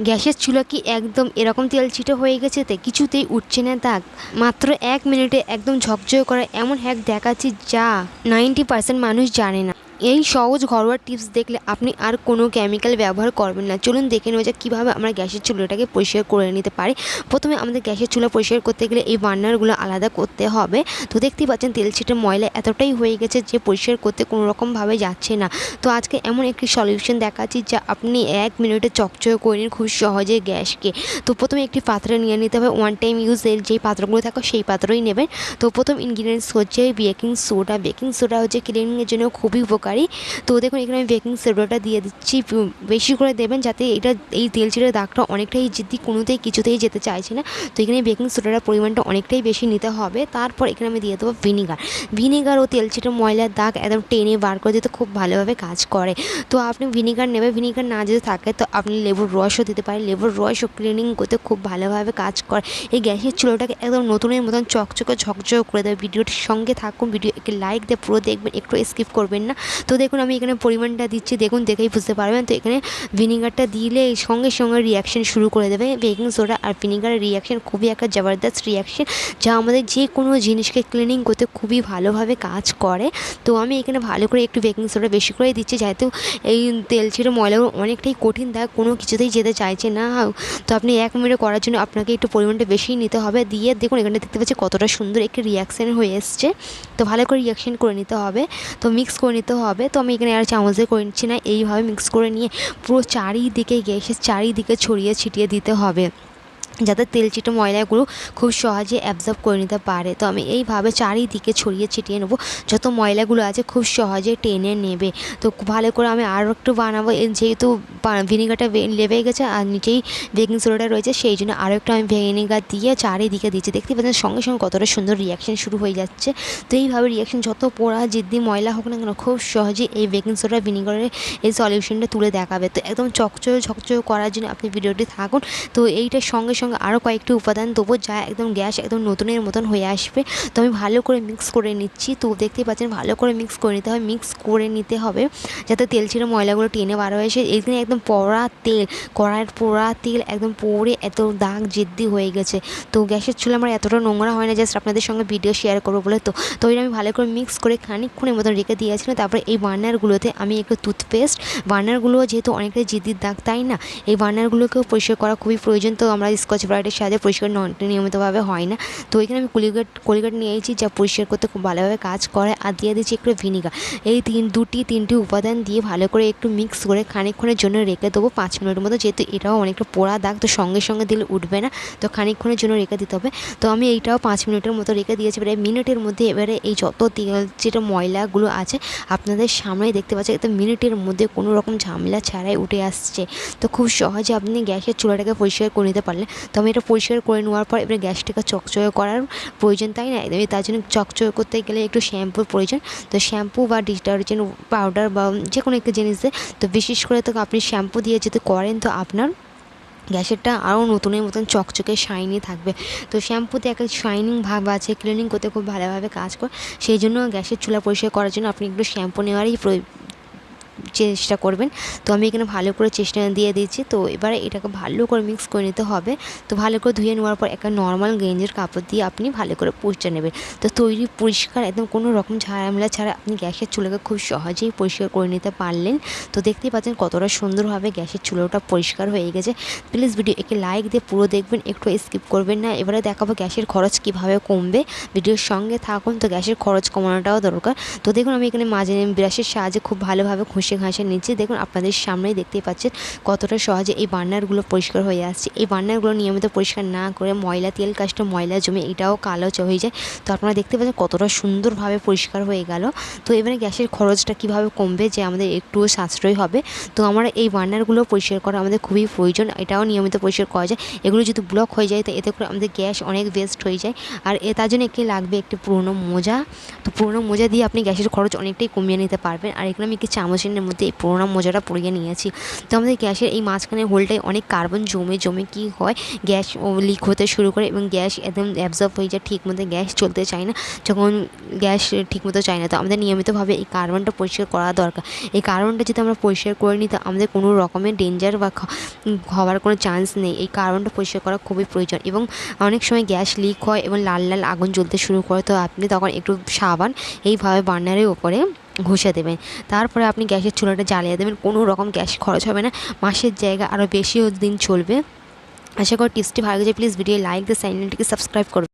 গ্যাসের চুলা কি একদম এরকম তেল ছিটে হয়ে গেছে, কিছুতেই উঠছে না দাগ। মাত্র 1 মিনিটে একদম ঝকঝক করা এমন হ্যাক দেখাচ্ছি যা 90% মানুষ জানে না। এই সহজ ঘরোয়া টিপস দেখলে আপনি আর কোনো কেমিক্যাল ব্যবহার করবেন না। চলুন দেখে নেওয়া যাক কীভাবে আমরা গ্যাসের চুলাটাকে পরিষ্কার করে নিতে পারি। প্রথমে আমাদের গ্যাসের চুলা পরিষ্কার করতে গেলে এই বার্নারগুলো আলাদা করতে হবে। তো দেখতেই পাচ্ছেন তেল ছিটে ময়লা এতটাই হয়ে গেছে যে পরিষ্কার করতে কোনো রকমভাবে যাচ্ছে না। তো আজকে এমন একটি সলিউশন দেখাচ্ছি যা আপনি 1 মিনিটে চকচক করে নিন খুব সহজে গ্যাসকে। তো প্রথমে একটি পাত্রে নিয়ে নিতে হবে, ওয়ান টাইম ইউজের যেই পাত্রগুলো থাকে সেই পাত্রই নেবেন। তো প্রথম ইনগ্রিডিয়েন্টস হচ্ছে বেকিং সোডা। বেকিং সোডা হচ্ছে ক্লিনিংয়ের জন্য খুবই উপকারী। তো দেখুন এখানে আমি বেকিং সোডাটা দিয়ে দিচ্ছি, বেশি করে দেবেন যাতে এই তেল ছিটার দাগটা অনেকটাই জিদ্দি কোনোতেই কিছুতেই যেতে চাইছে না। তো এখানে বেকিং সোডার পরিমাণটা অনেকটাই বেশি নিতে হবে। তারপর এখানে আমি দিয়ে দেবো ভিনিগার ও তেল ছিটার ময়লার দাগ একদম টেনে বার করে দিতে খুব ভালোভাবে কাজ করে। তো আপনি ভিনিগার নেবেন, ভিনিগার না যদি থাকে তো আপনি লেবুর রসও দিতে পারেন। লেবুর রসও ক্লিনিং করতে খুব ভালোভাবে কাজ করে। এই গ্যাসের চুলোটাকে একদম নতুনের মতন চকচকে ঝকঝক করে দেবে। ভিডিওটির সঙ্গে থাকুন, ভিডিও একটি লাইক দিয়ে পুরো দেখবেন, একটু স্কিপ করবেন না। তো দেখুন আমি এখানে পরিমাণটা দিচ্ছি, দেখুন দেখেই বুঝতে পারবেন। তো এখানে ভিনিগারটা দিলে সঙ্গে সঙ্গে রিয়াকশন শুরু করে দেবে। বেকিং সোডা আর ভিনিগারের রিয়াকশন খুবই একটা জবরদস্ত রিয়াকশন যা আমাদের যে কোনো জিনিসকে ক্লিনিং করতে খুবই ভালোভাবে কাজ করে। তো আমি এখানে ভালো করে একটু বেকিং সোডা বেশি করে দিচ্ছি, যেহেতু এই তেল ছিঁড়ে ময়লাগুলো অনেকটাই কঠিন দাগ, কোনো কিছুতেই যেতে চাইছে না। তো আপনি 1 মিনিটে করার জন্য আপনাকে একটু পরিমাণটা বেশি নিতে হবে। দিয়ে দেখুন এখানে দেখতে পাচ্ছি কতটা সুন্দর একটি রিয়াকশান হয়ে এসছে। তো ভালো করে রিয়াকশান করে নিতে হবে, তো মিক্স করে নিতে হবে। তো আমি এখানে আর চামচে করে নিচ্ছি না, এইভাবে মিক্স করে নিয়ে পুরো চারিদিকে গ্যাসের চারিদিকে ছড়িয়ে ছিটিয়ে দিতে হবে যাতে তেল চিটে ময়লাগুলো খুব সহজে অ্যাবজর্ব করে নিতে পারে। তো আমি এইভাবে চারিদিকে ছড়িয়ে ছিটিয়ে নেবো, যত ময়লাগুলো আছে খুব সহজে টেনে নেবে। তো ভালো করে আমি আরও একটু বানাবো, যেহেতু ভিনিগারটা লেবে গেছে আর নিচেই বেকিং সোডাটা রয়েছে, সেই জন্য আরও একটু আমি ভিনিগার দিয়ে চারিদিকে দিচ্ছি। দেখতে পাচ্ছেন সঙ্গে সঙ্গে কতটা সুন্দর রিয়াকশান শুরু হয়ে যাচ্ছে। তো এইভাবে রিয়াকশান যত পোড়া জিদ্দি ময়লা হোক না কেন খুব সহজে এই বেকিং সোডা ভিনিগারের এই সলিউশনটা তুলে দেখাবে। তো একদম ঝকঝক করার জন্য আপনি ভিডিওটি থাকুন। তো এইটার সঙ্গে সঙ্গে আরও কয়েকটি উপাদান দেবো যা একদম গ্যাস একদম নতুনের মতন হয়ে আসবে। তো আমি ভালো করে মিক্স করে নিচ্ছি। তো দেখতেই পাচ্ছেন ভালো করে মিক্স করে নিতে হবে, মিক্স করে নিতে হবে যাতে তেল ছিঁড়ে ময়লাগুলো টেনে বার হয়ে আসে। এইখানে একদম পোড়া তেল, কড়াইয়ের পোড়া তেল একদম পড়ে এত দাগ জিদ্দি হয়ে গেছে। তো গ্যাসের চুলা আমার এতটা নোংরা হয় না, জাস্ট আপনাদের সঙ্গে ভিডিও শেয়ার করবো বলে। তো ওই আমি ভালো করে মিক্স করে খানিকক্ষণের মতন রেখে দিয়েছিলাম। তারপরে এই বার্নারগুলোতে আমি একটু টুথপেস্ট, বার্নারগুলো যেহেতু অনেকটাই জিদ্দির দাগ তাই না, এই বার্নারগুলোকেও পরিষ্কার করা খুবই প্রয়োজন। তো আমরা স্কচ ব্রাইটের সাহায্যে পরিষ্কার নিয়মিতভাবে হয় না। তো এখানে আমি কলিগেট নিয়েছি যা পরিষ্কার করতে খুব ভালোভাবে কাজ করে, আর দিয়ে দিচ্ছি একটু ভিনিগার। এই তিনটি উপাদান দিয়ে ভালো করে একটু মিক্স করে খানিকক্ষণের জন্য রেখে দেবো 5 মিনিটের মতো, যেহেতু এটাও অনেকটা পোড়া দাগ, তো সঙ্গে সঙ্গে দিলে উঠবে না, তো খানিকক্ষণের জন্য রেখে দিতে হবে। তো আমি এইটাও 5 মিনিটের মতো রেখে দিয়েছি। এবারে মিনিটের মধ্যে এবারে এই যত তেল যেটা ময়লাগুলো আছে আপনাদের সামনেই দেখতে পাচ্ছেন, এত মিনিটের মধ্যে কোনো রকম ঝামেলা ছাড়াই উঠে আসছে। তো খুব সহজে আপনি গ্যাসের চুলাটাকে পরিষ্কার করে নিতে পারলেন। তো আমি এটা পরিষ্কার করে নেওয়ার পর এবারে গ্যাসটাকে চকচকে করার প্রয়োজন, তাই না? তার জন্য চকচকে করতে গেলে একটু শ্যাম্পুর প্রয়োজন। তো শ্যাম্পু বা ডিটারজেন্ট পাউডার বা যে কোনো একটা জিনিস দিয়ে, তো বিশেষ করে তো আপনি শ্যাম্পু দিয়ে যদি করেন তো আপনার গ্যাসেরটা আরও নতুনের মতন চকচকে শাইনি থাকবে। তো শ্যাম্পুতে একটা শাইনিং ভাব আছে, ক্লিনিং করতে খুব ভালোভাবে কাজ করে। সেই জন্য গ্যাসের চুলা পরিষ্কার করার জন্য আপনি একটু শ্যাম্পু নেওয়ারই চেষ্টা করবেন। তো আমি এখানে ভালো করে চেষ্টা দিয়ে দিচ্ছি। তো এবারে এটাকে ভালো করে মিক্স করে নিতে হবে। তো ভালো করে ধুয়ে নেওয়ার পর একটা নর্মাল গেঞ্জের কাপড় দিয়ে আপনি ভালো করে পুষে নেবেন। তো তৈরি পরিষ্কার একদম কোনো রকম ঝামেলা ছাড়া আপনি গ্যাসের চুলাকে খুব সহজেই পরিষ্কার করে নিতে পারলেন। তো দেখতেই পাচ্ছেন কতটা সুন্দরভাবে গ্যাসের চুলোটা পরিষ্কার হয়ে গেছে। প্লিজ ভিডিও একে লাইক দিয়ে পুরো দেখবেন, একটু স্কিপ করবেন না। এবারে দেখাবো গ্যাসের খরচ কীভাবে কমবে, ভিডিওর সঙ্গে থাকুন। তো গ্যাসের খরচ কমানোটাও দরকার। তো দেখুন আমি এখানে মাঝে ব্রাশের সাহায্যে খুব ভালোভাবে ঘষে নিচ্ছি। দেখুন আপনাদের সামনেই দেখতেই পাচ্ছেন কতটা সহজে এই বার্নারগুলো পরিষ্কার হয়ে আসছে। এই বার্নারগুলো নিয়মিত পরিষ্কার না করে ময়লা তেল কাজটা ময়লা জমে এটাও কালো হয়ে যায়। তো আপনারা দেখতে পাচ্ছেন কতটা সুন্দরভাবে পরিষ্কার হয়ে গেল। তো এবারে গ্যাসের খরচটা কিভাবে কমবে যে আমাদের একটু সাশ্রয় হবে। তো আমরা এই বার্নারগুলো পরিষ্কার করা আমাদের খুবই প্রয়োজন, এটাও নিয়মিত পরিষ্কার করা যায়। এগুলো যদি ব্লক হয়ে যায় তো এতে করে আমাদের গ্যাস অনেক ওয়েস্ট হয়ে যায়। আর তার জন্য একটি লাগবে একটি পুরনো মোজা। তো পুরনো মোজা দিয়ে আপনি গ্যাসের খরচ অনেকটাই কমিয়ে নিতে পারবেন। আর এখানে আমি একটি চামচের কিচেনের মধ্যে এই পুরোনো মোজাটা পরিয়ে নিয়েছি। তো আমাদের গ্যাসের এই মাঝখানে হোলটায় অনেক কার্বন জমে কী হয়, গ্যাস লিক হতে শুরু করে এবং গ্যাস একদম অ্যাবজর্ব হয়ে যায়, ঠিকমতো গ্যাস চলতে চায় না। যখন গ্যাস ঠিকমতো চায় না, তো আমাদের নিয়মিতভাবে এই কার্বনটা পরিষ্কার করা দরকার। এই কার্বনটা যদি আমরা পরিষ্কার করে নিই, তো আমাদের কোনো রকমের ডেঞ্জার বা হওয়ার কোনো চান্স নেই। এই কার্বনটা পরিষ্কার করা খুবই প্রয়োজন। এবং অনেক সময় গ্যাস লিক হয় এবং লাল লাল আগুন জ্বলতে শুরু করে, তো আপনি তখন একটু সাবান এইভাবে বার্নারের ওপরে ঘষে দেবেন। তারপরে আপনি গ্যাসের চুলাটা জ্বালিয়ে দেবেন। কোনো রকম গ্যাস খরচ হবে না, মাসের জায়গা আরও বেশি দিন চলবে। আশা করি টিপসটি ভালো লাগছে। প্লিজ ভিডিও লাইক দিয়ে চ্যানেলটিকে সাবস্ক্রাইব করবেন।